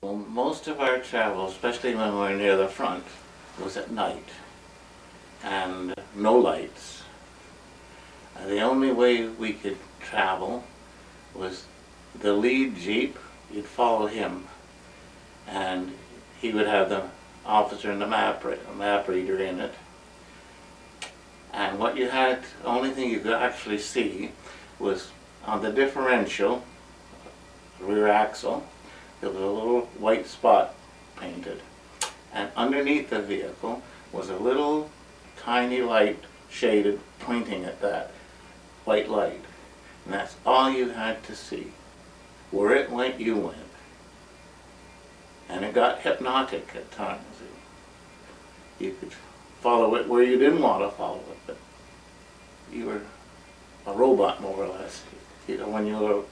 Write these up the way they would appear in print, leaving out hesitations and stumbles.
Well, most of our travel, especially when we were near the front, was at night and no lights. The only way we could travel was the lead jeep. You'd follow him, and he would have the officer and the map reader in it. And what you had, the only thing you could actually see was on the differential, rear axle, there was a little white spot painted. And underneath the vehicle was a little tiny light shaded pointing at that white light. And that's all you had to see. Where it went, you went. And it got hypnotic at times. You could follow it where you didn't want to follow it, but you were a robot more or less. You know, when you were,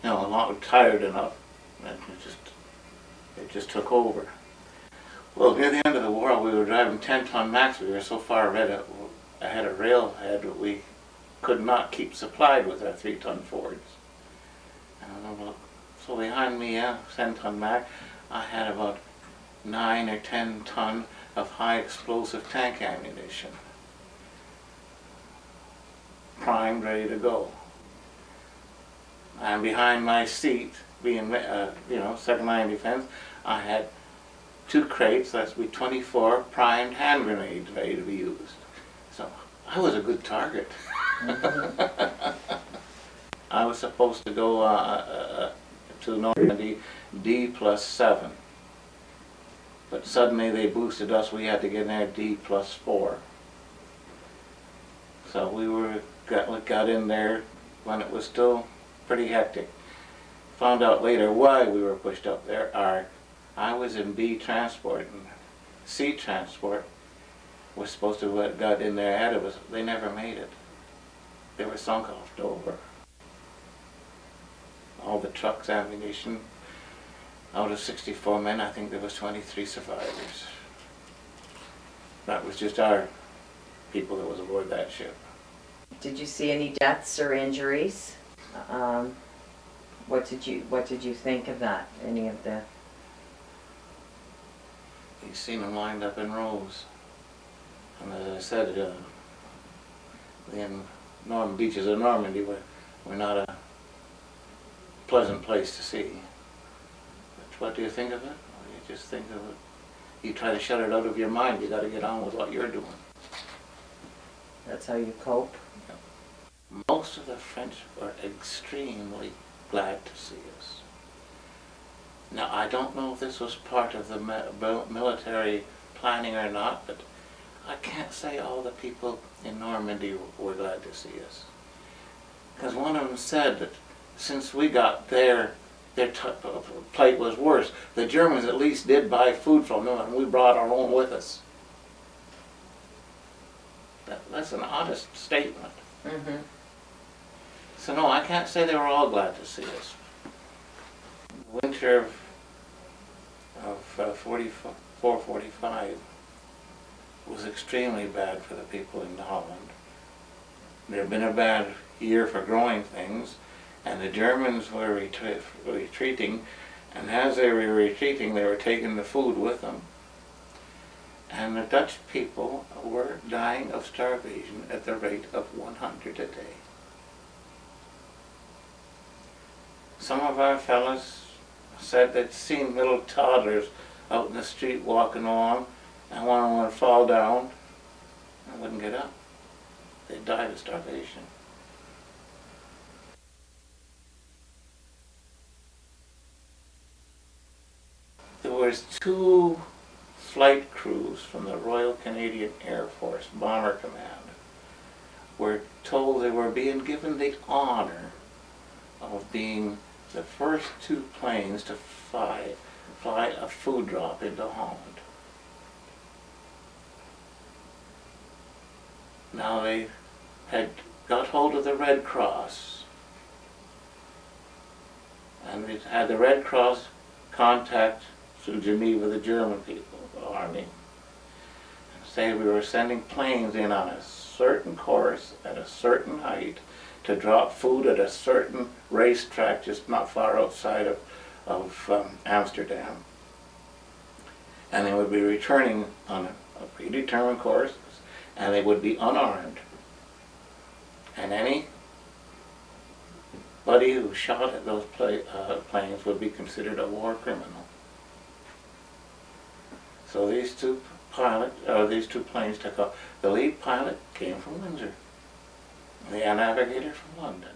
not tired enough, and it just took over. Well, near the end of the war, we were driving 10-ton max. We were so far ahead of railhead that we could not keep supplied with our 3-ton Fords. So behind me, 10-ton max, I had about 9 or 10 ton of high explosive tank ammunition, primed, ready to go. And behind my seat, being second line defense, I had 2 crates, that's be 24 primed hand grenades ready to be used. So I was a good target. I was supposed to go to Normandy D+7, but suddenly they boosted us. We had to get in there D+4. So we got in there when it was still pretty hectic. Found out later why we were pushed up there. I was in B transport, and C transport was supposed to have got in there ahead of us. They never made it. They were sunk off Dover. All the trucks, ammunition. Out of 64 men, I think there was 23 survivors. That was just our people that was aboard that ship. Did you see any deaths or injuries? What did you think of that? Any of the? You seen them lined up in rows, and as I said, the Norman beaches of Normandy were not a pleasant place to see. But what do you think of it? Well, you just think of it. You try to shut it out of your mind. You got to get on with what you're doing. That's how you cope. Most of the French were extremely glad to see us. Now, I don't know if this was part of the military planning or not, but I can't say all the people in Normandy were glad to see us. Because one of them said that since we got there, their plight was worse. The Germans at least did buy food from them, and we brought our own with us. That's an honest statement. Mm-hmm. So no, I can't say they were all glad to see us. The winter of 44-45 was extremely bad for the people in Holland. There had been a bad year for growing things, and the Germans were retreating, and as they were retreating, they were taking the food with them. And the Dutch people were dying of starvation at the rate of 100 a day. Some of our fellows said they'd seen little toddlers out in the street walking along, and one of them would fall down and wouldn't get up. They'd die of starvation. There was 2 flight crews from the Royal Canadian Air Force Bomber Command were told they were being given the honor of being the first 2 planes to fly a food drop into Holland. Now they had got hold of the Red Cross, and they had the Red Cross contact through Geneva the German people, the army, and say we were sending planes in on a certain course at a certain height to drop food at a certain racetrack just not far outside of Amsterdam. And they would be returning on a predetermined course, and they would be unarmed. And anybody who shot at those planes would be considered a war criminal. So these two planes took off. The lead pilot came from Windsor, the navigator from London.